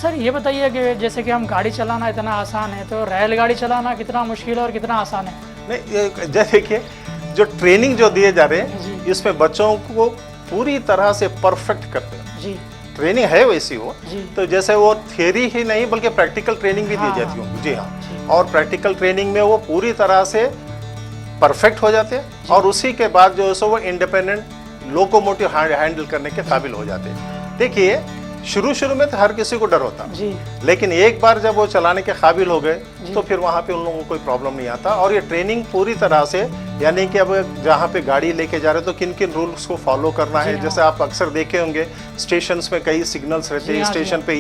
Sir ये बताइए कि जैसे कि हम गाड़ी चलाना इतना आसान है, तो रेलगाड़ी चलाना कितना मुश्किल है और कितना आसान है? नहीं, जैसे देखिए जो ट्रेनिंग जो दिए जा रहे हैं जी। इसमें बच्चों को पूरी तरह से परफेक्ट करते हैं। जी ट्रेनिंग है वैसी हो, जी। तो जैसे वो थियरी ही नहीं बल्कि प्रैक्टिकल ट्रेनिंग भी दी हाँ, जाती होगी। जी हाँ, जी। और प्रैक्टिकल ट्रेनिंग में वो पूरी तरह से परफेक्ट हो जाते हैं और उसी के बाद जो है सो वो इंडिपेंडेंट लोकोमोटिव हैंडल करने के काबिल हो जाते हैं। देखिए शुरू शुरू में तो हर किसी को डर होता, जी लेकिन एक बार जब वो चलाने के काबिल हो गए तो फिर वहाँ पे उन लोगों को कोई प्रॉब्लम नहीं आता। और ये ट्रेनिंग पूरी तरह से, यानी कि अब जहाँ पे गाड़ी लेके जा रहे हो तो किन किन रूल्स को फॉलो करना है। जैसे आप अक्सर देखे होंगे स्टेशंस में कई सिग्नल्स रहते हैं, स्टेशन पे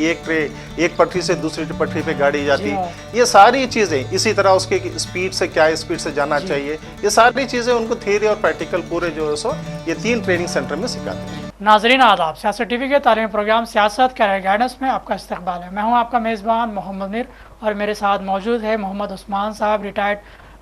एक पटरी से दूसरी पटरी पे गाड़ी जाती है, ये सारी चीज़ें। इसी तरह उसके स्पीड से क्या स्पीड से जाना चाहिए, ये सारी चीज़ें उनको थियरी और प्रैक्टिकल पूरे जो है सो ये 3 ट्रेनिंग सेंटर में सिखाते हैं। नाजरीन आदाब, सियासत टीवी के तालीमी प्रोग्राम सियासत कैरियर गाइडेंस में आपका इस्तकबाल है। मैं हूं आपका मेज़बान मोहम्मद मीर और मेरे साथ मौजूद है मोहम्मद उस्मान साहब, रिटायर्ड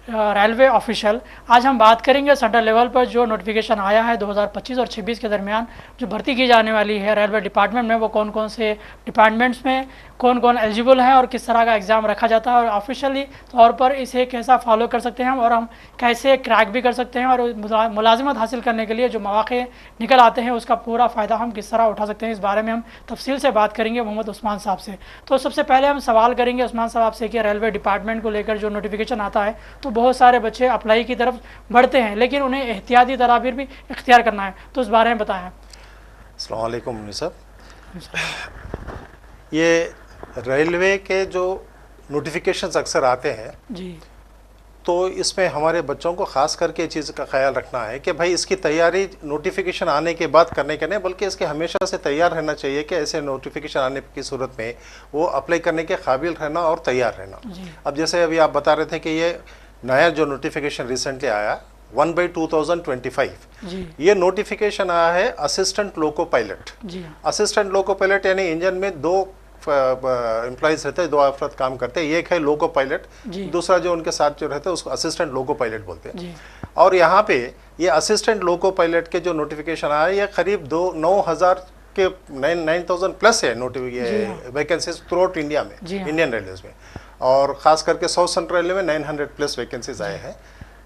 रेलवे ऑफिशियल। आज हम बात करेंगे सेंट्रल लेवल पर जो नोटिफिकेशन आया है 2025 और 26 के दरमियान जो भर्ती की जाने वाली है रेलवे डिपार्टमेंट में, वो कौन कौन से डिपार्टमेंट्स में कौन कौन एलिजिबल हैं और किस तरह का एग्ज़ाम रखा जाता है और ऑफिशियली तौर पर इसे कैसा फॉलो कर सकते हैं और हम कैसे क्रैक भी कर सकते हैं और मुलाजिमत हासिल करने के लिए जो मौक़े निकल आते हैं उसका पूरा फ़ायदा हम किस तरह उठा सकते हैं, इस बारे में हम तफसील से बात करेंगे मोहम्मद उस्मान साहब से। तो सबसे पहले हम सवाल करेंगे उस्मान साहब से कि रेलवे डिपार्टमेंट को लेकर जो नोटिफिकेशन आता है तो बहुत सारे बच्चे अप्लाई की तरफ बढ़ते हैं, लेकिन उन्हें एहतियाती तदाबीर भी इख्तियार करना है, तो इस बारे में बताएं। अस्सलाम वालेकुम मुनीर साहब। ये रेलवे के जो नोटिफिकेशंस अक्सर आते हैं जी, तो इसमें हमारे बच्चों को ख़ास करके चीज़ का ख्याल रखना है कि भाई इसकी तैयारी नोटिफिकेशन आने के बाद करने के नहीं, बल्कि इसके हमेशा से तैयार रहना चाहिए कि ऐसे नोटिफिकेशन आने की सूरत में वो अप्लाई करने के काबिल रहना और तैयार रहना। अब जैसे अभी आप बता रहे थे कि ये नया जो नोटिफिकेशन रिसेंटली आया 1/2025, ये नोटिफिकेशन आया है assistant loco pilot. Assistant loco pilot यानी इंजन में 2 एम्प्लॉइज रहते हैं, 2 अफराद काम करते हैं। एक है लोको पायलट, दूसरा जो उनके साथ जो रहता है उसको असिस्टेंट लोको पायलट बोलते हैं। और यहाँ पे ये असिस्टेंट लोको पायलट के जो नोटिफिकेशन आया ये करीब 9,000 के 9,000 प्लस है वैकेंसीज थ्रू आउट इंडिया में, इंडियन रेलवेज में, और ख़ास करके साउथ सेंट्रल रेलवे में 900 प्लस वैकेंसीज आए हैं।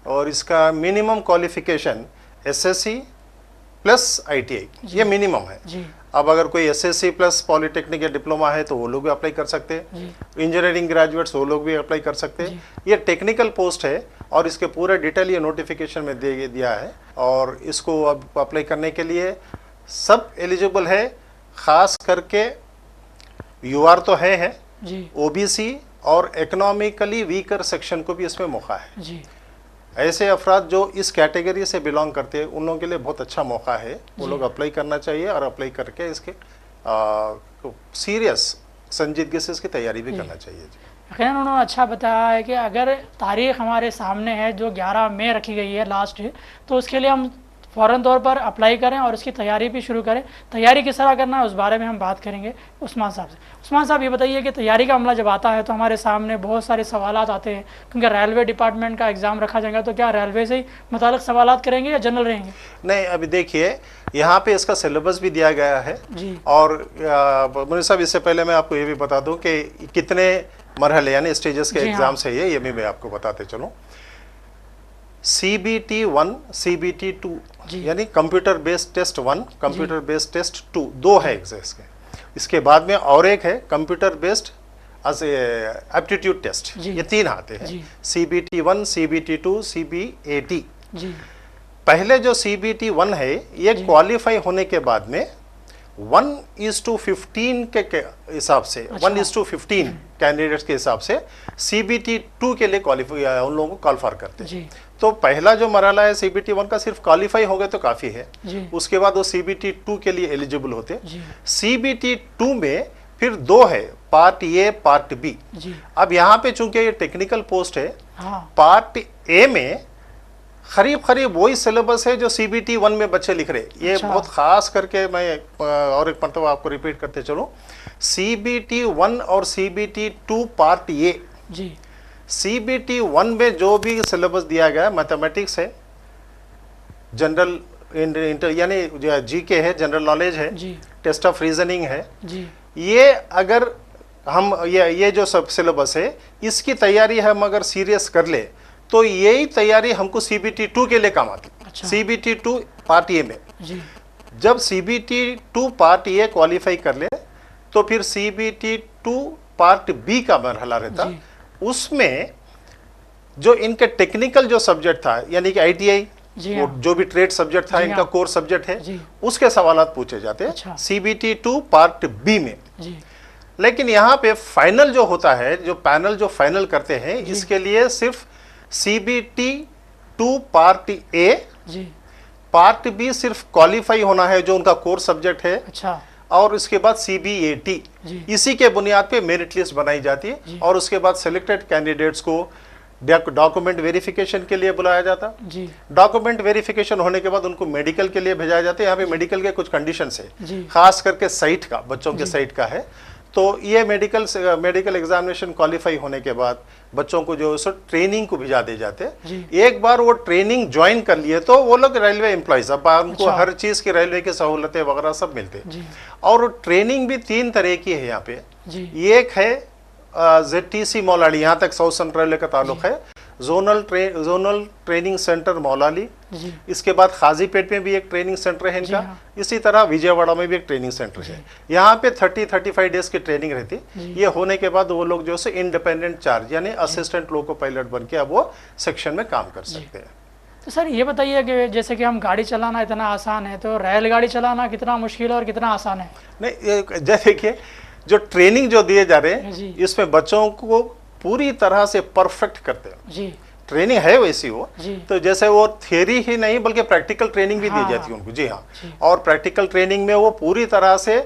और इसका minimum qualification SSC plus ITI ये मिनिमम है। अब अगर कोई SSC प्लस पॉलिटेक्निक या डिप्लोमा है तो वो लोग भी अप्लाई कर सकते हैं, इंजीनियरिंग ग्रेजुएट्स वो लोग भी अप्लाई कर सकते हैं। ये टेक्निकल पोस्ट है और इसके पूरे डिटेल ये नोटिफिकेशन में दिया है। और इसको अब अप्लाई करने के लिए सब एलिजिबल है, ख़ास करके UR तो है OBC और इकोनॉमिकली वीकर सेक्शन को भी इसमें मौका है। ऐसे अफराद जो इस कैटेगरी से बिलोंग करते हैं उन लोगों के लिए बहुत अच्छा मौका है, वो लोग अप्लाई करना चाहिए और अप्लाई करके इसके सीरियस संजीदगी से इसकी तैयारी भी करना चाहिए। यकीनन उन्होंने अच्छा बताया है कि अगर तारीख हमारे सामने है जो 11 मई रखी गई है लास्ट है, तो उसके लिए हम फ़ौरन तौर पर अप्लाई करें और उसकी तैयारी भी शुरू करें। तैयारी किस तरह करना है उस बारे में हम बात करेंगे उस्मान साहब से। उस्मान साहब ये बताइए कि तैयारी का अमला जब आता है तो हमारे सामने बहुत सारे सवालात आते हैं, क्योंकि रेलवे डिपार्टमेंट का एग्ज़ाम रखा जाएगा तो क्या रेलवे से ही मुताल्लिक़ सवालात करेंगे या जनरल रहेंगे? नहीं, अभी देखिए यहाँ पे इसका सिलेबस भी दिया गया है और मुनीर साहब इससे पहले मैं आपको ये भी बता दूँ कि कितने मरहले यानी स्टेजेस के एग्ज़ाम्स है ये भी मैं आपको बताते चलूँ। CBT 1, CBT 2 यानी computer based test 1, computer based test 2, 2 है इसके। इसके बाद में और एक है कंप्यूटर बेस्ड एप्टीट्यूड टेस्ट, ये 3 आते हैं। CBT 1, CBT 2, CBAT। पहले जो CBT 1 है ये क्वालिफाई होने के बाद में 1:15 के हिसाब से 1:15 कैंडिडेट्स के हिसाब से CBT 2 के लिए क्वालिफाई उन लोगों को कॉल फॉर करते हैं। तो पहला जो मरहला है CBT 1 का सिर्फ क्वालिफाई हो गए तो काफ़ी है, उसके बाद वो CBT 2 के लिए एलिजिबल होते हैं। CBT 2 में फिर 2 है, पार्ट A पार्ट B। अब यहाँ पे चूंकि ये टेक्निकल पोस्ट है, पार्ट A में करीब वही सिलेबस है जो CBT 1 में बच्चे लिख रहे। ये बहुत खास करके मैं और एक मरतबा आपको रिपीट करते चलूं, CBT 1 और CBT 2 पार्ट A। CBT 1 में जो भी सिलेबस दिया गया है, मैथमेटिक्स है, जनरल इंटर यानी GK है, जनरल नॉलेज है, टेस्ट ऑफ रीजनिंग है, ये अगर हम ये जो सब सिलेबस है इसकी तैयारी हम अगर सीरियस कर ले तो यही तैयारी हमको CBT 2 के लिए काम आती है। अच्छा। CBT 2 पार्ट ए में जी। जब CBT 2 पार्ट ए क्वालिफाई कर ले तो फिर CBT 2 पार्ट बी का मरहला रहता, उसमें जो इनके टेक्निकल जो सब्जेक्ट था यानी कि ITI जो भी ट्रेड सब्जेक्ट था इनका कोर सब्जेक्ट है उसके सवालात पूछे जाते हैं CBT 2 पार्ट बी में। लेकिन यहाँ पे फाइनल जो होता है, जो पैनल जो फाइनल करते हैं, इसके लिए सिर्फ CBT 2 part A, part B सिर्फ क्वालिफाई होना है जो उनका कोर सब्जेक्ट है। अच्छा। और इसके बाद CBAT, इसी के बुनियाद पे मेरिट लिस्ट बनाई जाती है और उसके बाद सिलेक्टेड कैंडिडेट्स को डॉक्यूमेंट वेरिफिकेशन के लिए बुलाया जाता। डॉक्यूमेंट वेरिफिकेशन होने के बाद उनको मेडिकल के लिए भेजा जाता है। यहाँ पे मेडिकल के कुछ कंडीशंस है, खास करके साइट का, बच्चों के साइट का है। तो ये मेडिकल एग्जामिनेशन क्वालिफाई होने के बाद बच्चों को जो है ट्रेनिंग को भेजा दे जाते हैं। एक बार वो ट्रेनिंग ज्वाइन कर लिए तो वो लोग रेलवे एम्प्लॉइज, अब उनको हर चीज की रेलवे की सहूलतें वगैरह सब मिलते हैं। और ट्रेनिंग भी 3 तरह की है यहाँ पे। एक है ZTC मौलाली, यहाँ तक साउथ सेंट्रल रेलवे का ताल्लुक है, जोनल ट्रेनिंग सेंटर मौलाली। इसके बाद खाजीपेट में भी एक ट्रेनिंग सेंटर है इनका। इसी तरह विजयवाड़ा में भी एक ट्रेनिंग सेंटर है। यहाँ पे 30-35 डेज की ट्रेनिंग रहती। ये होने के बाद वो लोग जो है इंडिपेंडेंट चार्ज यानी असिस्टेंट लोको पायलट बन के अब वो सेक्शन में काम कर सकते हैं। तो सर ये बताइए कि जैसे कि हम गाड़ी चलाना इतना आसान है, तो रेलगाड़ी चलाना कितना मुश्किल है और कितना आसान है? नहीं, जैसे देखिए जो ट्रेनिंग जो दिए जा रहे हैं इसमें बच्चों को पूरी तरह से परफेक्ट करते हैं। ट्रेनिंग है वैसी वो, तो जैसे वो थियरी ही नहीं बल्कि प्रैक्टिकल ट्रेनिंग भी दी जाती है उनको। जी हाँ। और प्रैक्टिकल ट्रेनिंग में वो पूरी तरह से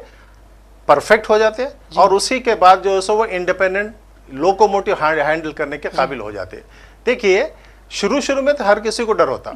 परफेक्ट हो जाते हैं और उसी के बाद जो है सो वो इंडिपेंडेंट लोकोमोटिव हैंडल करने के काबिल हो जाते हैं। देखिए शुरू में तो हर किसी को डर होता,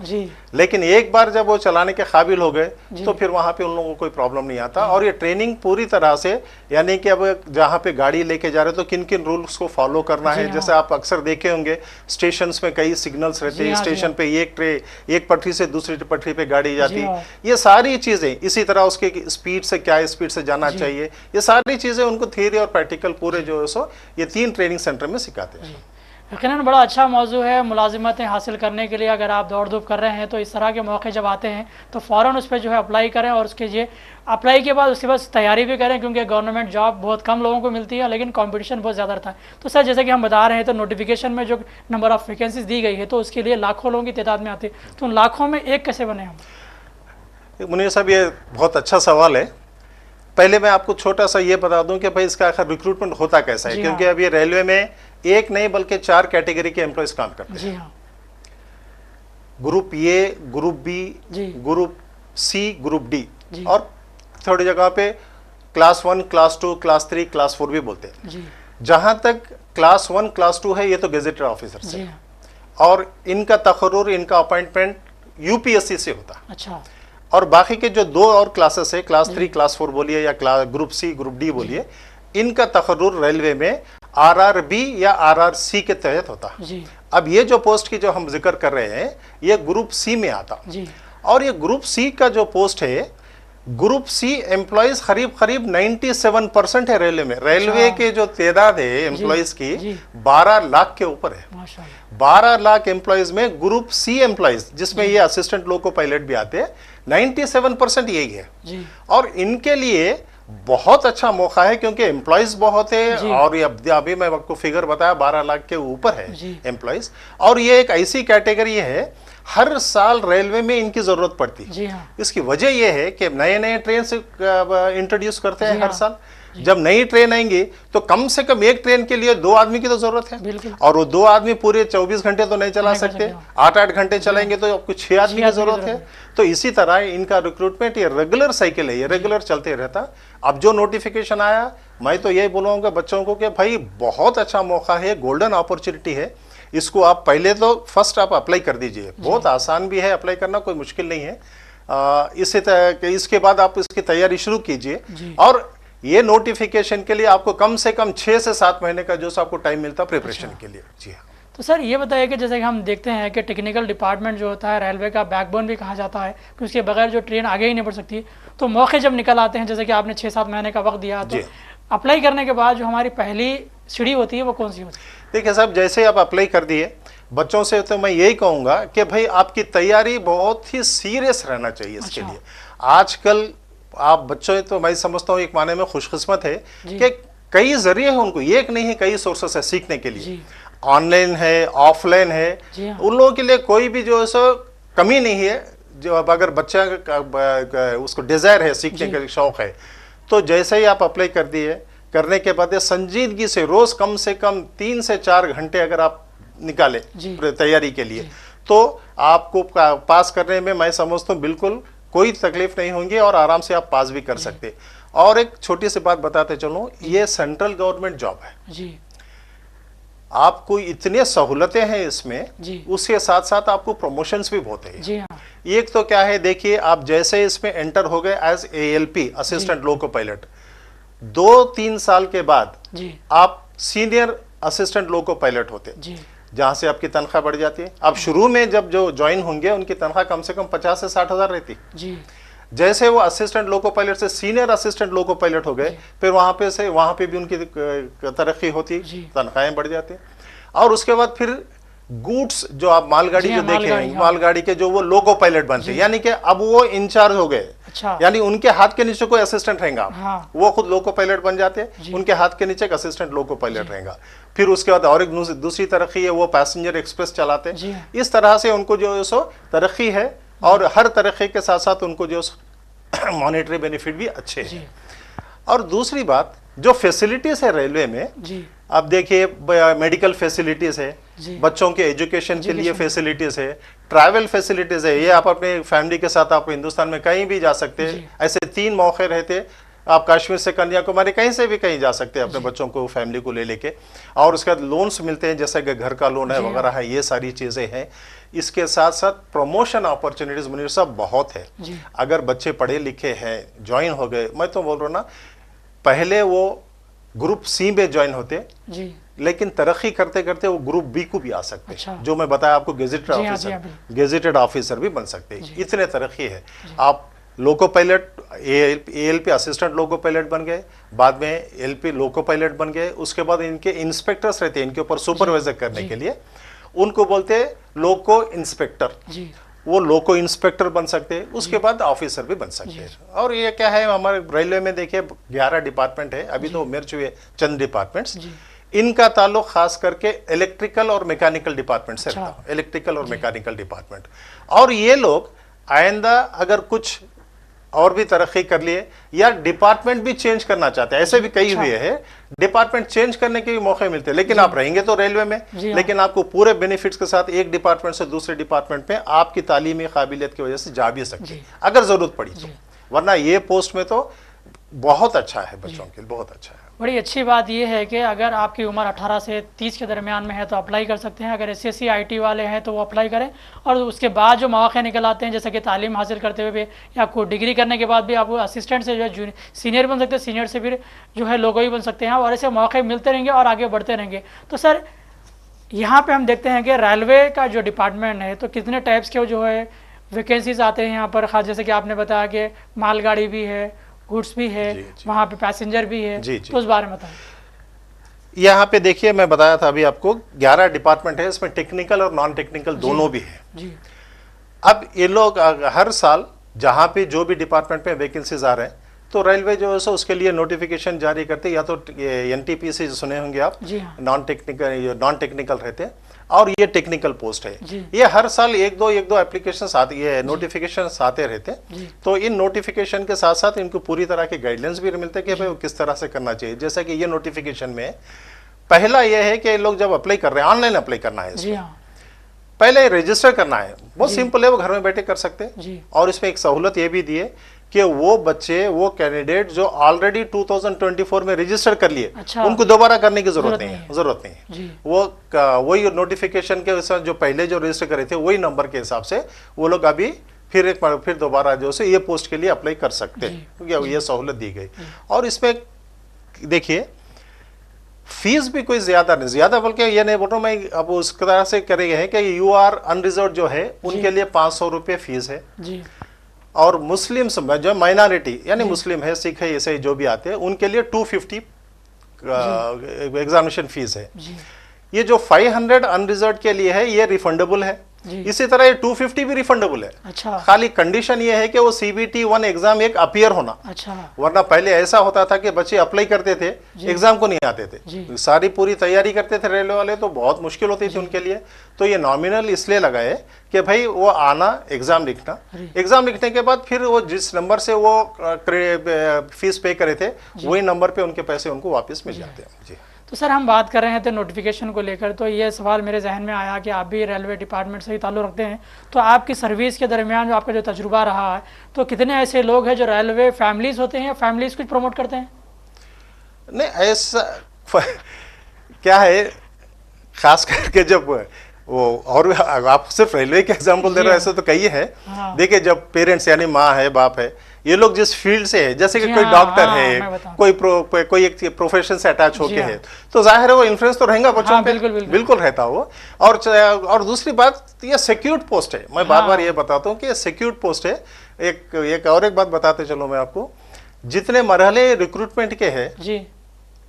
लेकिन एक बार जब वो चलाने के काबिल हो गए तो फिर वहां पे उन लोगों को कोई प्रॉब्लम नहीं आता। और ये ट्रेनिंग पूरी तरह से यानी कि अब जहाँ पे गाड़ी लेके जा रहे तो किन किन रूल्स को फॉलो करना है। जैसे आप अक्सर देखे होंगे स्टेशन में कई सिग्नल्स रहते हैं, स्टेशन पे एक पटरी से दूसरी पटरी पे गाड़ी जाती है, ये सारी चीजें। इसी तरह उसके स्पीड से क्या स्पीड से जाना चाहिए, ये सारी चीजें उनको थियरी और प्रैक्टिकल पूरे जो है सो ये 3 ट्रेनिंग सेंटर में सिखाते हैं। यकीनन बड़ा अच्छा मौजू है। मुलाजिमतें हासिल करने के लिए अगर आप दौड़ धूप कर रहे हैं तो इस तरह के मौके जब आते हैं तो फ़ौरन उस पर जो है अप्लाई करें और उसके लिए अप्लाई के बाद उसके बाद तैयारी भी करें, क्योंकि गवर्नमेंट जॉब बहुत कम लोगों को मिलती है लेकिन कंपटीशन बहुत ज़्यादा रहता है। तो सर जैसे कि हम बता रहे हैं तो नोटिफिकेशन में जो नंबर ऑफ़ वैकेंसीज दी गई है तो उसके लिए लाखों लोगों की तादाद में आती है, तो उन लाखों में एक कैसे बने हम? मुनीर साहब ये बहुत अच्छा सवाल है। पहले मैं आपको छोटा सा ये बता दूं कि भाई इसका आखिर रिक्रूटमेंट होता कैसा है, क्योंकि अभी रेलवे में एक नहीं बल्कि 4 कैटेगरी के एम्प्लॉयज काम करते हैं। Group A, group B, group C, group D, और थोड़ी जगह पे क्लास 1, क्लास 2, क्लास 3, क्लास 4 भी बोलते हैं। जहां तक क्लास 1, क्लास 2 है ये तो गेजेटेड ऑफिसर से, और इनका तकर्रुर, इनका अपॉइंटमेंट UPSC से होता है। अच्छा। और बाकी के जो 2 और क्लासेस है, क्लास 3, क्लास 4 बोलिए या ग्रुप सी, ग्रुप डी बोलिए, इनका तकर्रुर रेलवे में RRB या RRC के तहत होता है। अब ये जो पोस्ट की जो हम जिक्र कर रहे हैं ये ग्रुप सी में आता, और ये ग्रुप सी का जो पोस्ट है, ग्रुप सी एम्प्लॉयज करीब 97% है रेलवे में। रेलवे के जो तादाद है एम्प्लॉयज की 12 लाख के ऊपर है। 12 लाख एम्प्लॉयज में ग्रुप सी एम्प्लॉयज, जिसमें ये असिस्टेंट लोको पायलट भी आते हैं, 97% यही है। और इनके लिए बहुत अच्छा मौका है क्योंकि एम्प्लॉयज बहुत है, और अभी मैं आपको फिगर बताया 12 लाख के ऊपर है एम्प्लॉयज। और ये एक ऐसी कैटेगरी है हर साल रेलवे में इनकी जरूरत पड़ती है। इसकी वजह यह है कि नए ट्रेन से इंट्रोड्यूस करते हैं हर साल। जब नई ट्रेन आएंगी तो कम से कम एक ट्रेन के लिए 2 आदमी की तो जरूरत है, और वो 2 आदमी पूरे 24 घंटे तो नहीं चला सकते, 8-8 घंटे चलाएंगे तो आपको 6 आदमी की जरूरत है। तो इसी तरह इनका रिक्रूटमेंट ये रेगुलर साइकिल है, ये रेगुलर चलते रहता। अब जो नोटिफिकेशन आया, मैं तो यही बोलूँगा बच्चों को कि भाई बहुत अच्छा मौका है, गोल्डन अपॉर्चुनिटी है, इसको आप पहले तो फर्स्ट आप अप्लाई कर दीजिए। बहुत आसान भी है अप्लाई करना, कोई मुश्किल नहीं है। इसके बाद आप इसकी तैयारी शुरू कीजिए, और ये नोटिफिकेशन के लिए आपको कम से कम 6 से 7 महीने का जो आपको टाइम मिलता है प्रिपरेशन के लिए। जी हाँ। तो सर ये बताइए कि जैसे कि हम देखते हैं कि टेक्निकल डिपार्टमेंट जो होता है रेलवे का बैकबोन भी कहा जाता है, कि उसके बगैर जो ट्रेन आगे ही नहीं बढ़ सकती। तो मौके जब निकल आते हैं, जैसे कि आपने 6-7 महीने का वक्त दिया, तो अप्लाई करने के बाद जो हमारी पहली सीढ़ी होती है वो कौन सी होती है? देखिए साहब, जैसे आप अप्लाई कर दिए, बच्चों से तो मैं यही कहूँगा कि भाई आपकी तैयारी बहुत ही सीरियस रहना चाहिए इसके लिए। आजकल आप बच्चों, तो मैं समझता हूँ एक माने में खुशकिस्मत है कि कई जरिए हैं उनको, एक नहीं है, कई सोर्सेस है सीखने के लिए। ऑनलाइन है, ऑफलाइन है, उन लोगों के लिए कोई भी जो है सो कमी नहीं है। जो अब अगर बच्चा उसको डिजायर है, सीखने का शौक है, तो जैसे ही आप अप्लाई कर दिए, करने के बाद संजीदगी से रोज कम से कम 3 से 4 घंटे अगर आप निकाले तैयारी के लिए, तो आपको पास करने में मैं समझता हूँ बिल्कुल कोई तकलीफ नहीं होंगी और आराम से आप पास भी कर सकते। और एक छोटी सी बात बताते चलूं, ये सेंट्रल गवर्नमेंट जॉब है जी। आपको इतने सहूलतें हैं इसमें, उसके साथ साथ आपको प्रमोशंस भी बहुत है जी। हाँ। एक तो क्या है, देखिए आप जैसे इसमें एंटर हो गए as ALP assistant loco pilot, 2-3 साल के बाद जी आप सीनियर असिस्टेंट लोको पायलट होते जी, जहां से आपकी तनख्वाह बढ़ जाती है। अब शुरू में जब जो ज्वाइन होंगे उनकी तनख्वाह कम से कम 50 से 60 हजार रहती जी। जैसे वो असिस्टेंट लोको पायलट से सीनियर असिस्टेंट लोको पायलट हो गए, फिर वहां पे भी उनकी तरक्की होती, तनख्वाहें बढ़ जाती। और उसके बाद फिर गुड्स जो आप मालगाड़ी जो देखे हैं, मालगाड़ी के जो वो लोको पायलट बनते हैं, यानी कि अब वो इंचार्ज हो गए। अच्छा। यानी उनके हाथ के नीचे कोई असिस्टेंट रहेगा। हाँ। वो खुद लोको पायलट बन जाते हैं, उनके हाथ के नीचे एक असिस्टेंट लोको पायलट रहेगा। फिर उसके बाद और एक दूसरी तरक्की है, वो पैसेंजर एक्सप्रेस चलाते हैं। इस तरह से उनको जो है सो तरक्की है, और हर तरक्की के साथ साथ उनको जो मॉनेटरी बेनिफिट भी अच्छे हैं। और दूसरी बात, जो फैसिलिटीज है रेलवे में जी, अब देखिए मेडिकल फैसिलिटीज है, बच्चों के एजुकेशन के लिए फैसिलिटीज है, ट्रैवल फैसिलिटीज है। ये आप अपने फैमिली के साथ आप हिंदुस्तान में कहीं भी जा सकते हैं। ऐसे 3 मौके रहते, आप कश्मीर से कन्याकुमारी कहीं से भी कहीं जा सकते हैं अपने बच्चों को, फैमिली को ले लेके। और उसके बाद लोन्स मिलते हैं, जैसे कि घर का लोन है वगैरह है, ये सारी चीजें हैं। इसके साथ साथ प्रमोशन अपॉर्चुनिटीज मुनीर साहब बहुत है। अगर बच्चे पढ़े लिखे हैं, ज्वाइन हो गए, मैं तो बोल रहा हूँ ना, पहले वो ग्रुप C में ज्वाइन होते जी, लेकिन तरक्की करते करते वो ग्रुप B को भी आ सकते हैं। अच्छा। जो मैं बताया आपको, गेजेटेड ऑफिसर भी बन सकते हैं। इतने तरक्की है। आप loco pilot ALP assistant loco pilot बन गए, बाद में LP लोको पायलट बन गए, उसके बाद इनके इंस्पेक्टर्स रहते हैं इनके ऊपर सुपरवाइजर करने के लिए, उनको बोलते हैं लोको इंस्पेक्टर। वो लोको इंस्पेक्टर बन सकते हैं, उसके बाद ऑफिसर भी बन सकते हैं। और ये क्या है, हमारे रेलवे में देखिए 11 डिपार्टमेंट है, अभी तो मिर्च हुए चंद डिपार्टमेंट्स। इनका ताल्लुक खास करके इलेक्ट्रिकल और मैकेनिकल डिपार्टमेंट से रहता है, इलेक्ट्रिकल और मैकेनिकल डिपार्टमेंट। और ये लोग आइंदा अगर कुछ और भी तरक्की कर लिए या डिपार्टमेंट भी चेंज करना चाहते हैं, ऐसे भी कई हुए हैं, डिपार्टमेंट चेंज करने के भी मौके मिलते हैं। लेकिन आप रहेंगे तो रेलवे में, लेकिन आपको पूरे बेनिफिट्स के साथ एक डिपार्टमेंट से दूसरे डिपार्टमेंट में आपकी तालीमी काबिलियत की वजह से जा भी सकते हैं अगर जरूरत पड़ी तो। वरना ये पोस्ट में तो बहुत अच्छा है बच्चों के लिए, बहुत अच्छा है। बड़ी अच्छी बात यह है कि अगर आपकी उम्र 18 से 30 के दरमियान में है तो अप्लाई कर सकते हैं। अगर SSC IT वाले हैं तो वो अप्लाई करें, और उसके बाद जो मौके निकल आते हैं, जैसे कि तालीम हासिल करते हुए भी या कोई डिग्री करने के बाद भी आप असिस्टेंट से जो है सीनियर बन सकते हैं, सीनियर से फिर जो है लोगो ही बन सकते हैं, और ऐसे मौके मिलते रहेंगे और आगे बढ़ते रहेंगे। तो सर यहाँ पर हम देखते हैं कि रेलवे का जो डिपार्टमेंट है, तो कितने टाइप्स के जो है वैकेंसीज आते हैं यहाँ पर, खास जैसे कि आपने बताया कि मालगाड़ी भी है, गुड्स भी है, वहाँ पे पैसेंजर भी है, तो उस बारे में बताएं। यहाँ पे देखिए, मैं बताया था अभी आपको 11 डिपार्टमेंट है, इसमें टेक्निकल और नॉन टेक्निकल दोनों भी है जी। अब ये लोग हर साल जहाँ पे जो भी डिपार्टमेंट में वैकेंसीज आ रहे हैं, तो रेलवे जो है सो उसके लिए नोटिफिकेशन जारी करते, या तो NTPC सुने होंगे आप, नॉन टेक्निकल रहते हैं, और ये टेक्निकल पोस्ट है। ये हर साल एक दो एप्लीकेशंस आती है, नोटिफिकेशंस आते रहते हैं। तो इन नोटिफिकेशन के साथ साथ इनको पूरी तरह के गाइडलाइंस भी मिलते हैं कि भाई किस तरह से करना चाहिए। जैसा कि ये नोटिफिकेशन में पहला ये है कि लोग जब अप्लाई कर रहे हैं, ऑनलाइन अप्लाई करना है, पहले रजिस्टर करना है, बहुत सिंपल है, वो घर में बैठे कर सकते हैं। और इसमें एक सहूलत ये भी दी है कि वो बच्चे, वो कैंडिडेट जो ऑलरेडी 2024 में रजिस्टर कर लिए, उनको दोबारा करने की जरूरत नहीं है। वो वही नोटिफिकेशन के साथ जो पहले जो रजिस्टर करे थे वही नंबर के हिसाब से वो लोग अभी फिर दोबारा जो है ये पोस्ट के लिए अप्लाई कर सकते हैं, क्योंकि ये सहूलत दी गई। और इसमें देखिए फीस भी कोई ज्यादा बल्कि ये नहीं बोल रहा हूँ मैं, अब उस तरह से करेंगे हैं कि UR अनरिजर्व जो है उनके लिए 500 रुपये फीस है जी। और मुस्लिम्स जो माइनॉरिटी यानी मुस्लिम है, सिख है, ईसाई जो भी आते हैं, उनके लिए 250 एग्जामिनेशन फीस है। ये जो 500 अनरिजर्व के लिए है ये रिफंडेबल है, इसी तरह ये 250 भी रिफंडेबल है। अच्छा। खाली कंडीशन ये है कि वो CBT 1 एग्जाम एक अपीयर होना। अच्छा। वरना पहले ऐसा होता था कि बच्चे अप्लाई करते थे, एग्जाम को नहीं आते थे, सारी पूरी तैयारी करते थे रेलवे वाले, तो बहुत मुश्किल होती थी उनके लिए। तो ये नॉमिनल इसलिए लगाए कि भाई वो आना, एग्जाम लिखना, एग्जाम लिखने के बाद फिर वो जिस नंबर से वो फीस पे करे थे वही नंबर पे उनके पैसे उनको वापस मिल जाते हैं। जी। तो सर हम बात कर रहे थे नोटिफिकेशन को लेकर, तो ये सवाल मेरे जहन में आया कि आप भी रेलवे डिपार्टमेंट से ही ताल्लुक़ रखते हैं, तो आपकी सर्विस के दरमियान जो आपका जो तजुर्बा रहा है, तो कितने ऐसे लोग हैं जो रेलवे फैमिलीज होते हैं या फैमिलीज कुछ प्रमोट करते हैं? नहीं, ऐसा क्या है, खास करके जब वो, और आप सिर्फ रेलवे के एग्जाम्पल दे रहे हो, ऐसे तो कई है। हाँ। देखिए, जब पेरेंट्स यानी माँ है, बाप है, ये लोग जिस फील्ड से है, जैसे कि कोई डॉक्टर है, कोई एक प्रोफेशन से अटैच होके है, तो जाहिर है वो इन्फ्लुएंस तो रहेगा बच्चों पे, बिल्कुल रहता हो। और दूसरी बात, ये सिक्योर्ड पोस्ट है। मैं बार बार ये बताता हूँ कि ये सिक्योर्ड पोस्ट है। एक बात बताते चलो मैं आपको, जितने मरहले रिक्रूटमेंट के हैं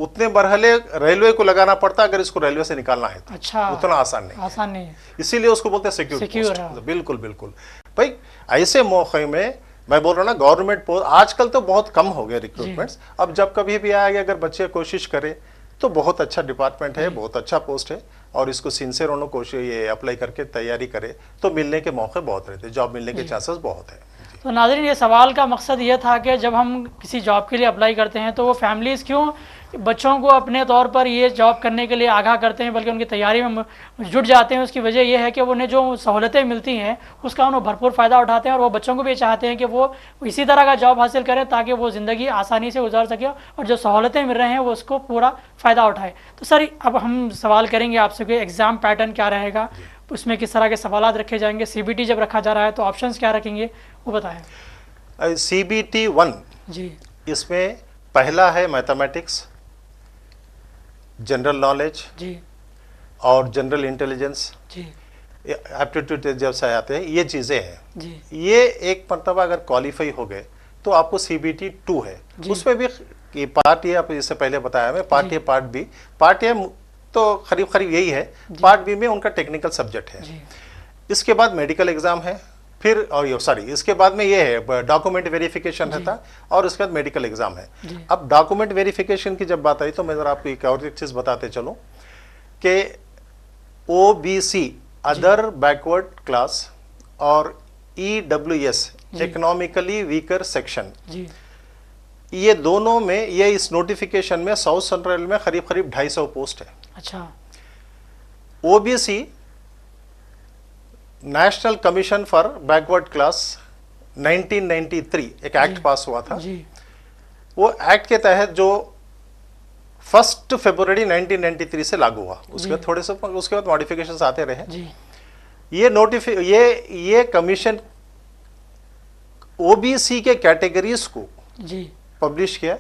उतने मरहले रेलवे को लगाना पड़ता है अगर इसको रेलवे से निकालना है तो। अच्छा। उतना आसान नहीं है, इसीलिए उसको बोलते हैं सिक्योर्ड पोस्ट। बिल्कुल बिल्कुल भाई, ऐसे मौके में मैं बोल रहा हूँ ना, गवर्नमेंट पोस्ट आजकल तो बहुत कम हो गए रिक्रूटमेंट्स। अब जब कभी भी आएगा, अगर बच्चे कोशिश करें तो बहुत अच्छा डिपार्टमेंट है, बहुत अच्छा पोस्ट है, और इसको सिंसियर होने कोशिश, ये अप्लाई करके तैयारी करे तो मिलने के मौके बहुत रहते, जॉब मिलने के चांसेस बहुत है। तो नाज़रीन, ये सवाल का मकसद ये था कि जब हम किसी जॉब के लिए अप्लाई करते हैं तो वो फैमिलीज़ क्यों बच्चों को अपने तौर पर ये जॉब करने के लिए आगाह करते हैं, बल्कि उनकी तैयारी में जुट जाते हैं। उसकी वजह यह है कि उन्हें जो सहूलतें मिलती हैं उसका उन्हें भरपूर फ़ायदा उठाते हैं, और वो बच्चों को भी चाहते हैं कि वो इसी तरह का जॉब हासिल करें ताकि वो ज़िंदगी आसानी से गुजार सके और जो सहूलतें मिल रहे हैं वो उसको पूरा फ़ायदा उठाए। तो सर, अब हम सवाल करेंगे आपसे कि एग्ज़ाम पैटर्न क्या रहेगा, उसमें किस तरह के सवाल रखे जाएंगे, CBT जब रखा जा रहा है तो ऑप्शंस क्या रखेंगे, वो बताएं। CBT 1 जी, इसमें पहला है मैथमेटिक्स, जनरल नॉलेज जी, और जनरल इंटेलिजेंस जी, एप्टीट्यूड जब आते हैं, ये चीज़ें हैं जी। ये एक मरतबा अगर क्वालिफाई हो गए तो आपको CBT 2 है, उसमें भी ये पार्ट ए, आप इससे पहले बताया मैं, part A part B. Part A तो करीब यही है, पार्ट बी में उनका टेक्निकल सब्जेक्ट है। इसके बाद मेडिकल एग्जाम है, फिर इसके बाद में ये है डॉक्यूमेंट वेरिफिकेशन रहता, और उसके बाद मेडिकल एग्जाम है। अब डॉक्यूमेंट वेरिफिकेशन की जब बात आई तो मैं जरा आपको एक और चीज बताते चलूं कि OBC अदर बैकवर्ड क्लास और EWS इकोनॉमिकली वीकर सेक्शन, ये दोनों में, ये इस नोटिफिकेशन में साउथ सेंट्रल में करीब 250 पोस्ट है। अच्छा। OBC national commission for backward class 1993 एक एक्ट पास हुआ था जी। वो एक्ट के तहत जो 1 फरवरी 1993 से लागू हुआ, उसके बाद मॉडिफिकेशंस आते रहे जी। ये कमीशन OBC के कैटेगरीज को जी पब्लिश किया,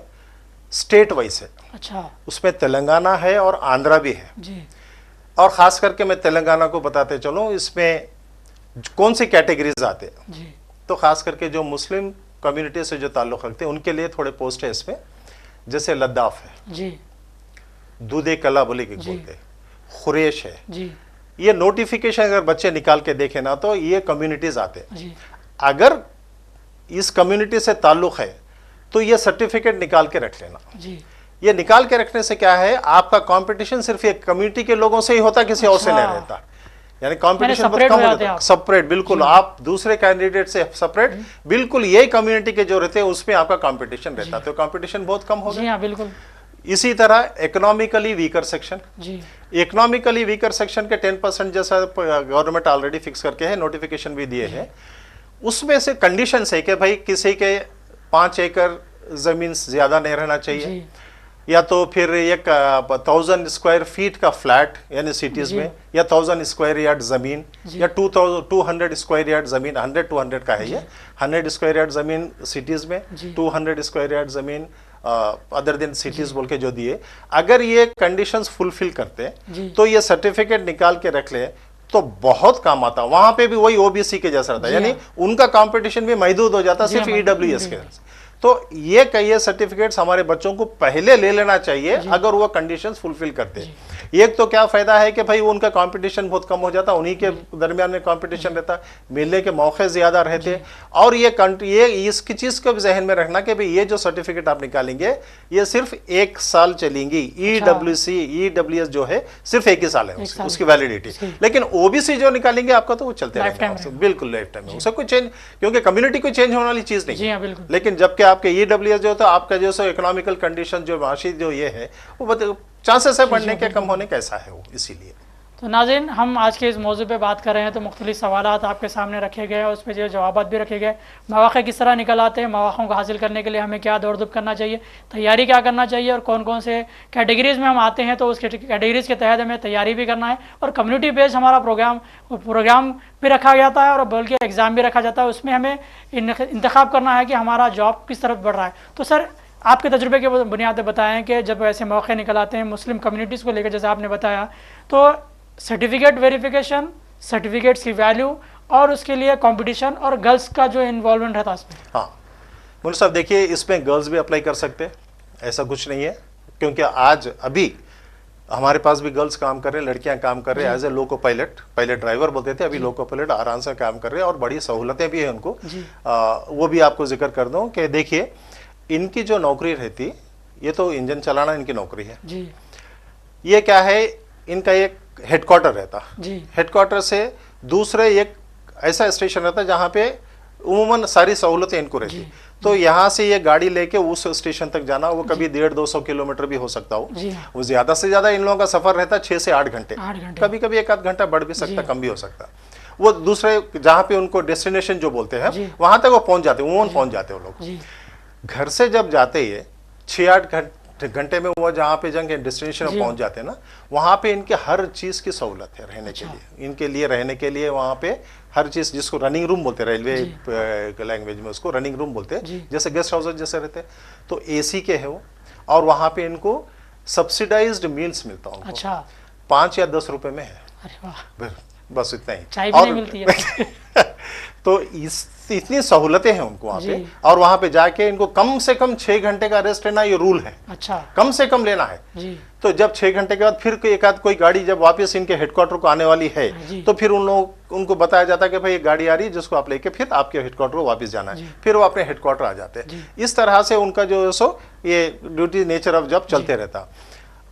स्टेट वाइज है। अच्छा। उसमें तेलंगाना है और आंध्रा भी है जी। और खास करके मैं तेलंगाना को बताते चलूं, इसमें कौन सी कैटेगरीज आते हैं जी। तो खास करके जो मुस्लिम कम्युनिटी से जो ताल्लुक़ रखते हैं उनके लिए थोड़े पोस्ट है इसमें, जैसे लद्दाफ है जी, दूधे कला बोले के बोलते हैं, खुरेश है जी। ये नोटिफिकेशन अगर बच्चे निकाल के देखे ना तो ये कम्युनिटीज आते हैं जी। अगर इस कम्युनिटी से ताल्लुक़ है तो ये सर्टिफिकेट निकाल के रख लेना जी। ये निकाल के रखने से क्या है, आपका कंपटीशन सिर्फ एक कम्युनिटी के लोगों से ही होता, किसी और से नहीं रहता, यानी कंपटीशन बहुत कम होता है। सेपरेट, बिल्कुल आप दूसरे कैंडिडेट से सेपरेट, बिल्कुल यही कम्युनिटी के जो रहते हैं उसमें आपका कंपटीशन रहता है, तो कंपटीशन बहुत कम होगा। हाँ, बिल्कुल। इसी तरह इकोनॉमिकली वीकर सेक्शन जी, इकोनॉमिकली वीकर सेक्शन के 10% जैसा गवर्नमेंट ऑलरेडी फिक्स करके है, नोटिफिकेशन भी दिए हैं। उसमें से कंडीशन है कि भाई किसी के 5 एकड़ जमीन ज्यादा नहीं रहना चाहिए, या तो फिर एक 1000 स्क्वायर फीट का फ्लैट यानी सिटीज में, या 1000 स्क्वायर यार्ड जमीन, या 200 स्क्वायर यार्ड जमीन, 100 to 100 का है ये, 100 स्क्वायर यार्ड जमीन सिटीज में, 200 स्क्वायर यार्ड जमीन अदर दिन सिटीज बोल के जो दिए। अगर ये कंडीशंस फुलफिल करते हैं तो ये सर्टिफिकेट निकाल के रख ले तो बहुत काम आता। वहां पे भी वही OBC के जैसा रहता है, यानी उनका कंपटीशन भी महदूद हो जाता सिर्फ EWS के। तो ये सर्टिफिकेट्स हमारे बच्चों को पहले ले लेना चाहिए अगर वो कंडीशंस फुलफिल करते हैं। एक तो क्या फायदा है कि भाई उनका कंपटीशन बहुत कम हो जाता, उन्हीं के दरमियान में कंपटीशन रहता, मिलने के मौके ज्यादा रहते। और ये इसकी चीज को भी जहन में रखना कि भाई ये जो सर्टिफिकेट आप निकालेंगे ये सिर्फ 1 साल चलेंगी। EWS जो है सिर्फ 1 ही साल है उसकी वैलिडिटी, लेकिन OBC जो निकालेंगे आपका तो वो चलते रहेगा बिल्कुल लाइफ टाइम में, उसका कोई चेंज, क्योंकि कम्युनिटी कोई चेंज होने वाली चीज नहीं है। लेकिन जबकि आपके EWS जो तो आपका जो इकोनॉमिकल कंडीशन जो माशी जो ये है वो चांसेस है बढ़ने के कम होने कैसा है वो, इसीलिए। तो नाज़रीन, हम आज के इस मौजू पे बात कर रहे हैं तो मुख्तलिफ सवालात आपके सामने रखे गए और उस पर जो जवाबात भी रखे गए। मौक़े किस तरह निकल आते हैं, मौक़ों को हासिल करने के लिए हमें क्या दौड़ धूप करना चाहिए, तैयारी क्या करना चाहिए और कौन कौन से कैटेगरीज़ में हम आते हैं तो उस कैटेगरीज़ के तहत हमें तैयारी भी करना है। और कम्युनिटी बेस्ड हमारा प्रोग्राम भी रखा जाता है और बल्कि एग्ज़ाम भी रखा जाता है, उसमें हमें इंतखाब करना है कि हमारा जॉब किस तरफ बढ़ रहा है। तो सर, आपके तजुर्बे के बुनियाद पर बताएं कि जब ऐसे मौके निकल आते हैं मुस्लिम कम्युनिटीज़ को लेकर, जैसे आपने बताया, तो सर्टिफिकेट वेरिफिकेशन, सर्टिफिकेट्स की वैल्यू और उसके लिए कंपटीशन और गर्ल्स का जो इन्वॉल्वमेंट रहता है इसमें। हाँ मुझे साहब, देखिए इसमें गर्ल्स भी अप्लाई कर सकते हैं, ऐसा कुछ नहीं है, क्योंकि आज अभी हमारे पास भी गर्ल्स काम कर रहे हैं, लड़कियां काम कर रहे हैं as a loco pilot driver बोलते थे, अभी लोको पायलट आराम से काम कर रहे हैं और बड़ी सहूलतें भी हैं उनको। वो भी आपको जिक्र कर दूं कि देखिए इनकी जो नौकरी रहती, ये तो इंजन चलाना इनकी नौकरी है जी। ये क्या है, इनका एक हेडक्वार्टर रहता जी, हेडक्वार्टर से दूसरे एक ऐसा स्टेशन रहता जहाँ पे उमूमन सारी सहूलतें इनको रहती। तो यहाँ से ये गाड़ी लेके उस स्टेशन तक जाना, वो कभी 150-200 किलोमीटर भी हो सकता हो, वो ज्यादा से ज्यादा इन लोगों का सफर रहता 6 से 8 घंटे, कभी कभी 1 आध घंटा बढ़ भी सकता, कम भी हो सकता। वो दूसरे जहाँ पे उनको डेस्टिनेशन जो बोलते हैं वहां तक वो पहुंच जाते, उमूमन पहुंच जाते वो लोग। घर से जब जाते ये 6-8 घंटे में वो जहाँ पे जंग डेस्टिनेशन में पहुंच जाते हैं ना, वहाँ पे इनके हर चीज की सहूलत है रहने के लिए, इनके लिए रहने के लिए वहाँ पे हर चीज, जिसको रनिंग रूम बोलते हैं रेलवे लैंग्वेज में, उसको रनिंग रूम बोलते हैं, जैसे गेस्ट हाउस जैसे रहते हैं, तो AC के है वो। और वहाँ पे इनको सब्सिडाइज्ड मील्स मिलता है उनको, 5 या 10 रुपए में है, बस इतना ही, चाय भी नहीं मिलती है। तो इतनी सहूलतें हैं उनको वहाँ पे, और वहाँ पे जाके इनको कम से कम 6 घंटे का रेस्ट लेना, ये रूल है। अच्छा, कम से कम लेना है जी। तो जब 6 घंटे के बाद फिर एक आध कोई गाड़ी जब वापस इनके हेडक्वार्टर को आने वाली है, तो फिर उनको बताया जाता है कि भाई ये गाड़ी आ रही है जिसको आप लेके फिर आपके हेडक्वार्टर को वापस जाना है, फिर वो अपने हेडक्वार्टर आ जाते हैं। इस तरह से उनका जो सो ये ड्यूटी नेचर ऑफ जॉब चलते रहता।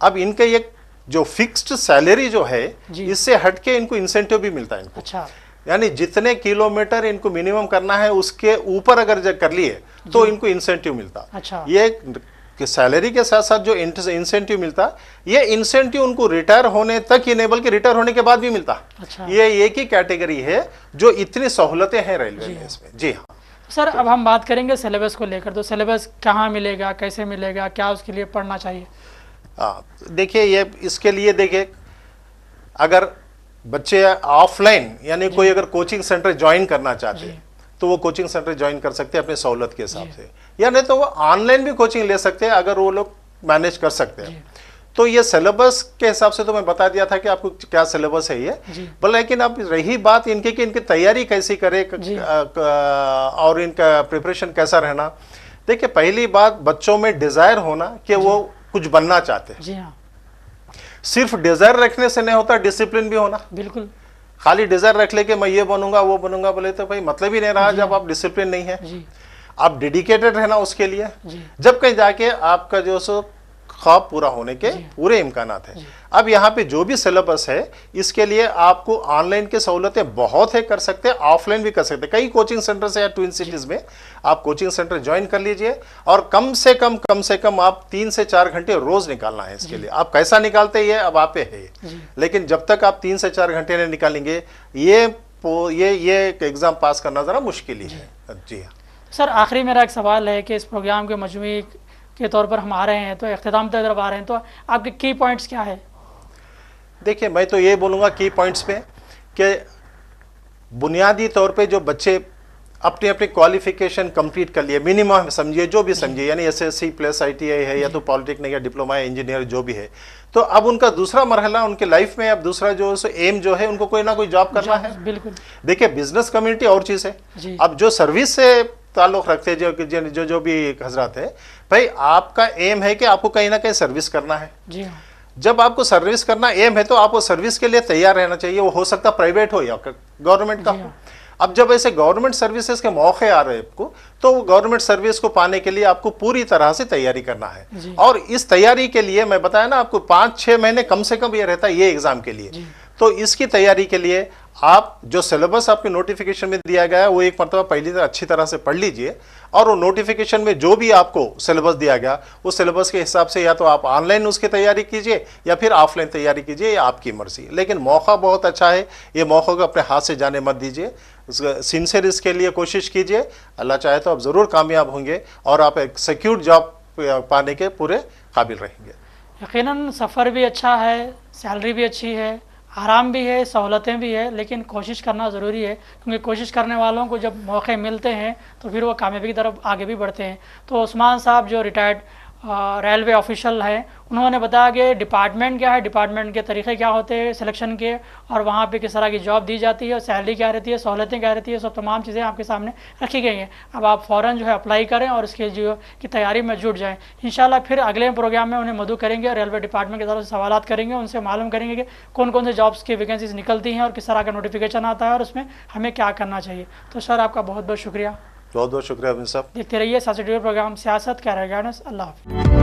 अब इनके ये जो फिक्स्ड सैलरी जो है, इससे हटके इनको इंसेंटिव भी मिलता है इनको। अच्छा, यानी जितने किलोमीटर इनको मिनिमम करना है उसके ऊपर अगर जब कर लिए तो इनको इंसेंटिव मिलता। अच्छा, ये सैलरी के साथ साथ जो इंसेंटिव मिलता, ये इंसेंटिव उनको रिटायर होने तक ही नहीं बल्कि रिटायर होने के बाद भी मिलता। अच्छा, ये एक ही कैटेगरी है जो इतनी सहूलतें हैं रेलवे में इसमें। जी हाँ सर, अब हम बात करेंगे सिलेबस को लेकर। तो सिलेबस कहाँ मिलेगा, कैसे मिलेगा, क्या उसके लिए पढ़ना चाहिए? देखिए ये इसके लिए देखिए, अगर बच्चे ऑफलाइन यानी कोई अगर कोचिंग सेंटर ज्वाइन करना चाहते हैं तो वो कोचिंग सेंटर ज्वाइन कर सकते हैं अपने सहूलत के हिसाब से, या नहीं तो वो ऑनलाइन भी कोचिंग ले सकते हैं अगर वो लोग मैनेज कर सकते हैं। तो ये सिलेबस के हिसाब से तो मैं बता दिया था कि आपको क्या सिलेबस है ये, लेकिन अब रही बात इनकी कि इनकी तैयारी कैसी करे और इनका प्रिपरेशन कैसा रहना। देखिए पहली बात, बच्चों में डिजायर होना कि वो कुछ बनना चाहते हैं। सिर्फ डिजायर रखने से नहीं होता, डिसिप्लिन भी होना। बिल्कुल, खाली डिजायर रख ले कि मैं ये बनूंगा वो बनूंगा बोले तो भाई मतलब ही नहीं रहा जब आप डिसिप्लिन नहीं है। आप डेडिकेटेड रहना उसके लिए, जब कहीं जाके आपका जो सो ख्वाब पूरा होने के पूरे इम्कानात है। अब यहाँ पे जो भी सिलेबस है इसके लिए आपको ऑनलाइन की सहूलतें बहुत है, कर सकते हैं, ऑफलाइन भी कर सकते हैं। कई कोचिंग सेंटर से या ट्विन सिटीज में आप कोचिंग सेंटर ज्वाइन कर लीजिए और कम से कम आप 3 से 4 घंटे रोज निकालना है इसके लिए। आप कैसा निकालते हैं अब आप पे है, लेकिन जब तक आप 3 से 4 घंटे नहीं निकालेंगे ये एग्जाम पास करना जरा मुश्किल ही है। जी हाँ सर, आखिरी मेरा एक सवाल है कि इस प्रोग्राम के मजमूई के तौर पर हम आ रहे हैं तो इख्तिताम की तरफ आ रहे हैं, तो आपके की पॉइंट्स क्या है? देखिए मैं तो ये बोलूँगा की पॉइंट्स पे कि बुनियादी तौर पे जो बच्चे अपनी अपनी क्वालिफिकेशन कंप्लीट कर लिए, मिनिमम समझिए जो भी समझिए, यानी SSC प्लस ITI है या तो पॉलिटेक्निक या डिप्लोमा या इंजीनियर जो भी है, तो अब उनका दूसरा मरहला उनके लाइफ में, अब दूसरा जो एम जो है उनको कोई ना कोई जॉब करना है। बिल्कुल, देखिए बिजनेस कम्युनिटी और चीज़ है। अब जो सर्विस से ताल्लुक़ रखते हैं जो भी हजरात है, भाई आपका एम है कि आपको कहीं ना कहीं सर्विस करना है। जी हाँ। जब आपको सर्विस करना एम है तो आपको सर्विस के लिए तैयार रहना चाहिए, वो हो सकता प्राइवेट हो या गवर्नमेंट का हो। अब जब ऐसे गवर्नमेंट सर्विसेज के मौके आ रहे हैं आपको, तो गवर्नमेंट सर्विस को पाने के लिए आपको पूरी तरह से तैयारी करना है। और इस तैयारी के लिए मैं बताया ना आपको 5-6 महीने कम से कम ये रहता है ये एग्जाम के लिए। तो इसकी तैयारी के लिए आप जो सिलेबस आपके नोटिफिकेशन में दिया गया है वो एक मरतबा पहली अच्छी तरह से पढ़ लीजिए, और वो नोटिफिकेशन में जो भी आपको सिलेबस दिया गया उस सिलेबस के हिसाब से या तो आप ऑनलाइन उसकी तैयारी कीजिए या फिर ऑफलाइन तैयारी कीजिए, या आपकी मर्जी। लेकिन मौका बहुत अच्छा है, ये मौका को अपने हाथ से जाने मत दीजिए, सिंसियर इसके लिए कोशिश कीजिए। अल्लाह चाहे तो आप ज़रूर कामयाब होंगे और आप एक सिक्योर जॉब पाने के पूरे काबिल रहेंगे। यकीनन सफ़र भी अच्छा है, सैलरी भी अच्छी है, आराम भी है, सहूलतें भी है, लेकिन कोशिश करना ज़रूरी है, क्योंकि कोशिश करने वालों को जब मौके मिलते हैं तो फिर वो कामयाबी की तरफ आगे भी बढ़ते हैं। तो उस्मान साहब जो रिटायर्ड रेलवे ऑफिशियल हैं, उन्होंने बताया कि डिपार्टमेंट क्या है, डिपार्टमेंट के तरीक़े क्या होते हैं सिलेक्शन के, और वहाँ पे किस तरह की जॉब दी जाती है, और सैलरी क्या रहती है, सहूलतें क्या रहती है, सब तमाम चीज़ें आपके सामने रखी गई हैं। अब आप फ़ौरन जो है अप्लाई करें और इसके जो की तैयारी में जुट जाएँ। इंशाल्लाह फिर अगले प्रोग्राम में उन्हें मदऊ करेंगे, रेलवे डिपार्टमेंट की तरफ से सवालात करेंगे, उनसे मालूम करेंगे कि कौन कौन से जॉब्स की वैकेंसीज निकलती हैं और किस तरह का नोटिफिकेशन आता है और उसमें हमें क्या करना चाहिए। तो सर आपका बहुत बहुत शुक्रिया। बहुत बहुत शुक्रिया अभिन साहब। देखते रहिए सियासत टीवी प्रोग्राम सियासत कैरियर गाइडेंस। अल्लाह हाफ़िज़।